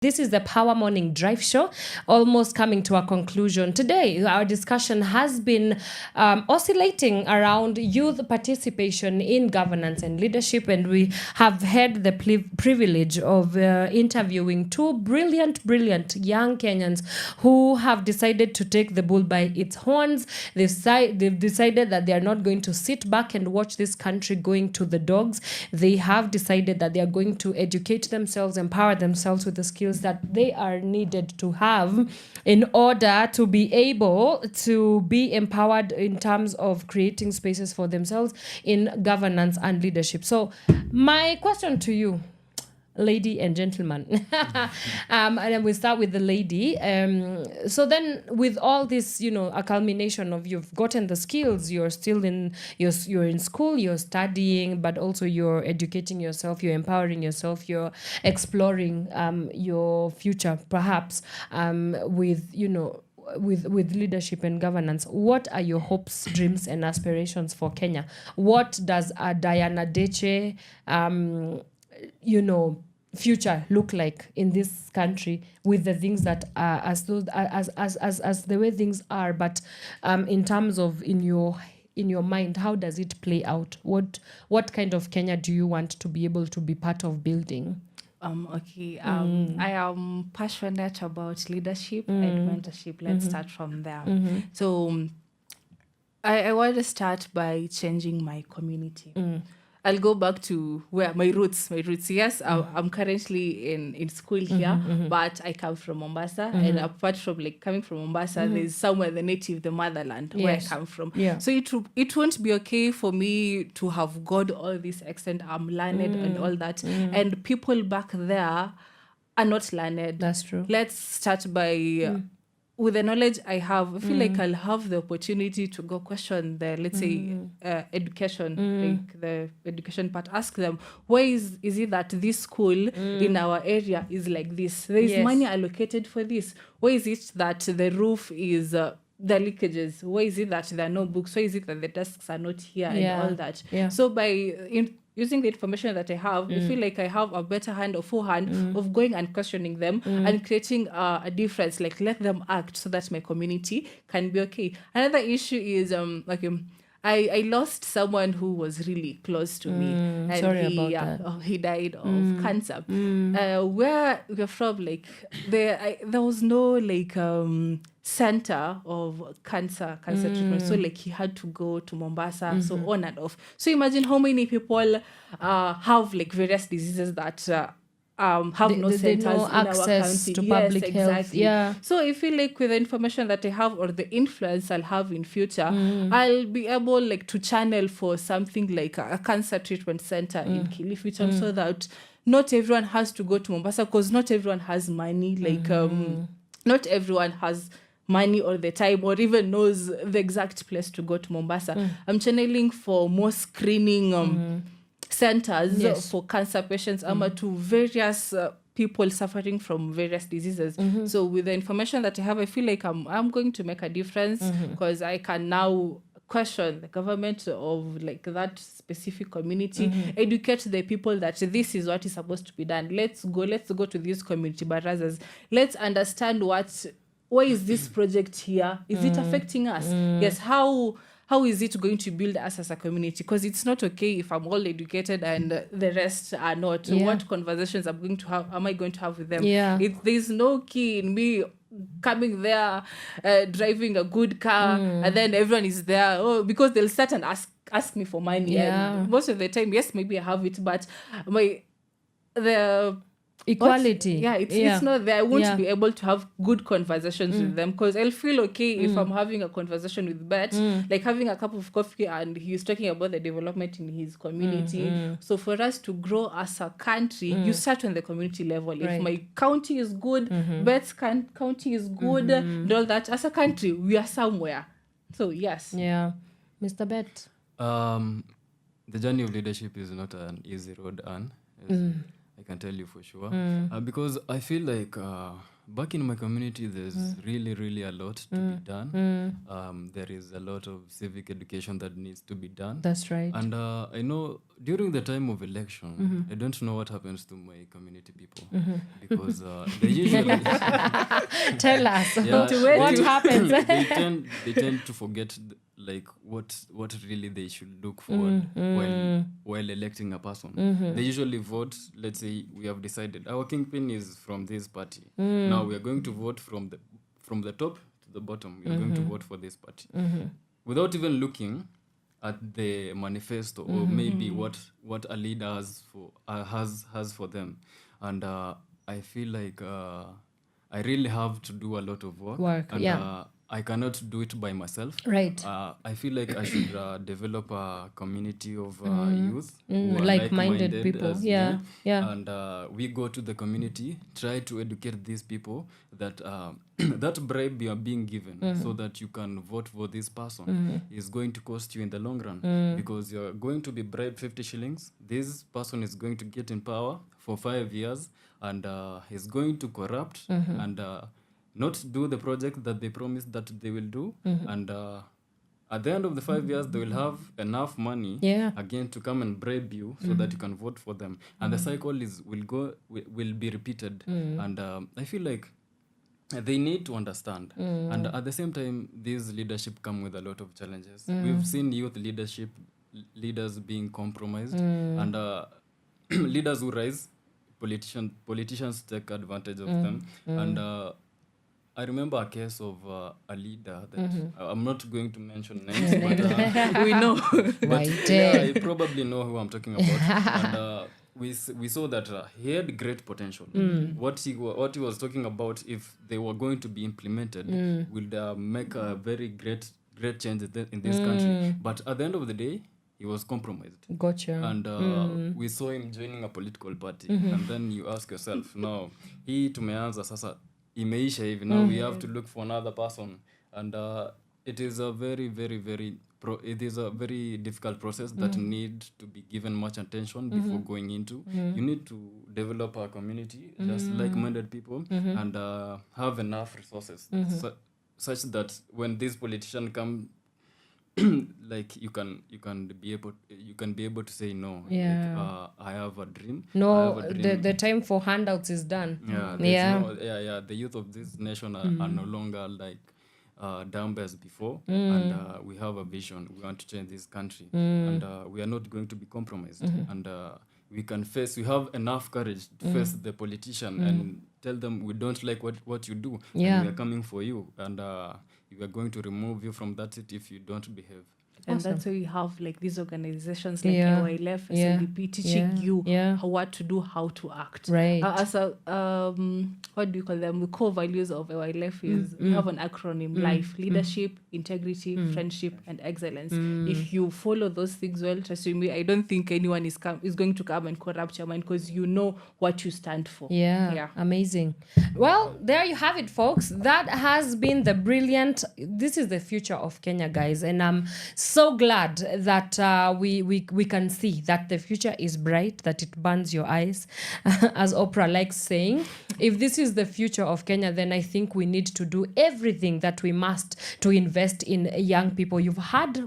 This is the Power Morning Drive Show, almost coming to a conclusion. Today, our discussion has been oscillating around youth participation in governance and leadership, and we have had the privilege of interviewing two brilliant young Kenyans who have decided to take the bull by its horns. They've decided that they are not going to sit back and watch this country going to the dogs. They have decided that they are going to educate themselves, empower themselves with the skills that they are needed to have in order to be able to be empowered in terms of creating spaces for themselves in governance and leadership. So my question to you, lady and gentleman, and then we start with the lady. So then, with all this, a culmination of you've gotten the skills, you're still you're in school, you're studying, but also you're educating yourself, you're empowering yourself, you're exploring your future, perhaps with with leadership and governance. What are your hopes, dreams, and aspirations for Kenya? What does a Diana Deche future look like in this country, with the things that are as the way things are, but in terms of in your mind, how does it play out? What kind of Kenya do you want to be able to be part of building? I am passionate about leadership and mentorship. Let's start from there. So I want to start by changing my community. I'll go back to where my roots. Yes, I'm currently in school here, but I come from Mombasa, and apart from coming from Mombasa, there's somewhere the native, the motherland, where I come from. Yeah. So it won't be okay for me to have got all this extent. I'm learned and all that, and people back there are not learned. That's true. Let's start by. With the knowledge I have, I feel like I'll have the opportunity to go question the, let's say, education, like the education part. Ask them, why is it that this school in our area is like this? There is money allocated for this. Why is it that the roof is the leakages? Why is it that there are no books? Why is it that the desks are not here and all that? Yeah. So by using the information that I have, I feel like I have a better hand or forehand of going and questioning them and creating a difference, like let them act so that my community can be okay. Another issue is I lost someone who was really close to me, and he died of cancer. Where we're from, there was no center of cancer treatment, so he had to go to Mombasa, so on and off. So imagine how many people have various diseases that have no centers no in access our county to public health. Yeah. So I feel like with the information that I have or the influence I'll have in future, I'll be able to channel for something like a cancer treatment center in Kilifi, so that not everyone has to go to Mombasa, because not everyone has money. Not everyone has money or the time or even knows the exact place to go to Mombasa. I'm channeling for more screening centers for cancer patients, to various people suffering from various diseases. So with the information that I have, I feel like I'm going to make a difference, because I can now question the government of that specific community, educate the people that this is what is supposed to be done. Let's go to these community barazas. Let's understand why is this project here? Is it affecting us? Yes, how is it going to build us as a community? Because it's not okay if I'm all educated and the rest are not. So what conversations am I going to have with them? There's no key in me coming there, driving a good car, and then everyone is there, because they'll start and ask me for money. And most of the time, yes, maybe I have it, but the equality. It's not there. I won't be able to have good conversations with them, because I'll feel okay if I'm having a conversation with Bett, having a cup of coffee, and he's talking about the development in his community. So for us to grow as a country, you start on the community level. Right. If my county is good, Bett's county is good, and all that, as a country, we are somewhere. So yes. Yeah. Mr. Bett. The journey of leadership is not an easy road, and I can tell you for sure. Because I feel like Back in my community, there's really a lot to be done. There is a lot of civic education that needs to be done. That's right. And I know during the time of election, I don't know what happens to my community people because they usually Tell us Yeah, what they- happens. they tend to forget like what really they should look forward while electing a person. They usually vote. Let's say we have decided our kingpin is from this party. Now we are going to vote from the top to the bottom. We are going to vote for this party without even looking at the manifesto or maybe what a leader has for them. And I feel like I really have to do a lot of work. And I cannot do it by myself. Right. I feel like I should develop a community of youth who are Like-minded people. as Yeah, me. yeah. And we go to the community, try to educate these people that that bribe you are being given so that you can vote for this person is going to cost you in the long run because you're going to be bribed 50 shillings. This person is going to get in power for 5 years and he's going to corrupt and not do the project that they promised that they will do. And at the end of the 5 years, they will have enough money again to come and bribe you so that you can vote for them. And the cycle will be repeated. And I feel like they need to understand. And at the same time, these leadership come with a lot of challenges. We've seen youth leaders being compromised and leaders who rise, politicians take advantage of them. And I remember a case of a leader that I'm not going to mention names, but We know. I probably know who I'm talking about. And we saw that he had great potential. What he was talking about, if they were going to be implemented, would make a very great change in this country. But at the end of the day, he was compromised. Gotcha. And we saw him joining a political party. And then you ask yourself, now, hii tumeanza sasa imeisha hivi. Now we have to look for another person. And it is a very difficult process that needs to be given much attention before going into. You need to develop a community, just like-minded people, and have enough resources such that when these politicians come, like you can be able to say no. Yeah. Like, I have a dream. No, I have a dream. the time for handouts is done. Yeah. The youth of this nation are no longer like dumb as before, and we have a vision. We want to change this country, and we are not going to be compromised. And we have enough courage to face the politician and tell them we don't like what you do, and we are coming for you, and we are going to remove you from that seat if you don't behave. And that's why we have like these organizations like AYLF, SNDP, teaching you what to do, how to act. Right. As a what do you call them? The core values of AYLF is we have an acronym: life, leadership, integrity, friendship, and excellence. If you follow those things well, trust me, I don't think anyone is going to come and corrupt your mind because you know what you stand for. Yeah, amazing. Well, there you have it, folks. That has been this is the future of Kenya, guys, and I'm so glad that we can see that the future is bright, that it burns your eyes, as Oprah likes saying. If this is the future of Kenya, then I think we need to do everything that we must to invest in young people. You've heard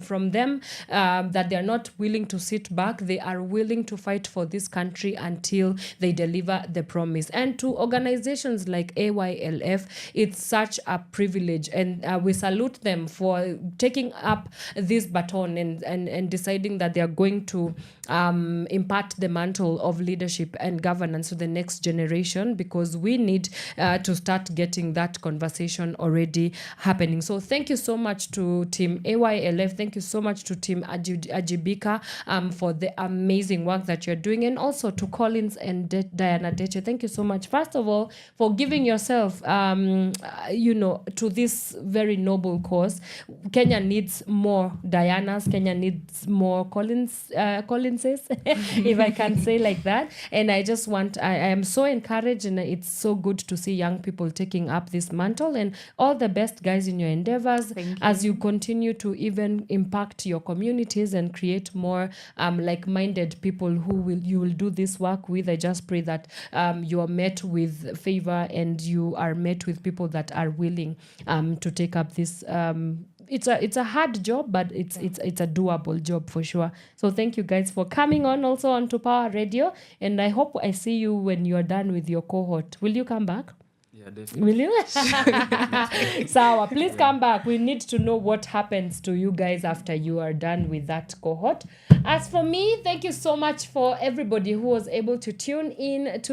from them that they're not willing to sit back. They are willing to fight for this country until they deliver the promise. And to organizations like AYLF, it's such a privilege, and we salute them for taking up this baton and deciding that they are going to impart the mantle of leadership and governance to the next generation, because we need to start getting that conversation already happening. So thank you so much to Team AYLF. Thank you so much to Team Ajibika for the amazing work that you're doing, and also to Collins and Diana Deche. Thank you so much, first of all, for giving yourself to this very noble cause. Kenya needs more more Dianas. Kenya needs more Collinses, if I can say like that. And I just I am so encouraged, and it's so good to see young people taking up this mantle. And all the best, guys, in your endeavors as you continue to even impact your communities and create more like-minded people you will do this work with. I just pray that you are met with favor and you are met with people that are willing to take up this. It's a hard job, but it's a doable job for sure. So thank you guys for coming on also onto Power Radio, and I hope I see you when you're done with your cohort. Will you come back? Yeah, definitely. Will you? Sawa, please come back. We need to know what happens to you guys after you are done with that cohort. As for me, thank you so much for everybody who was able to tune in to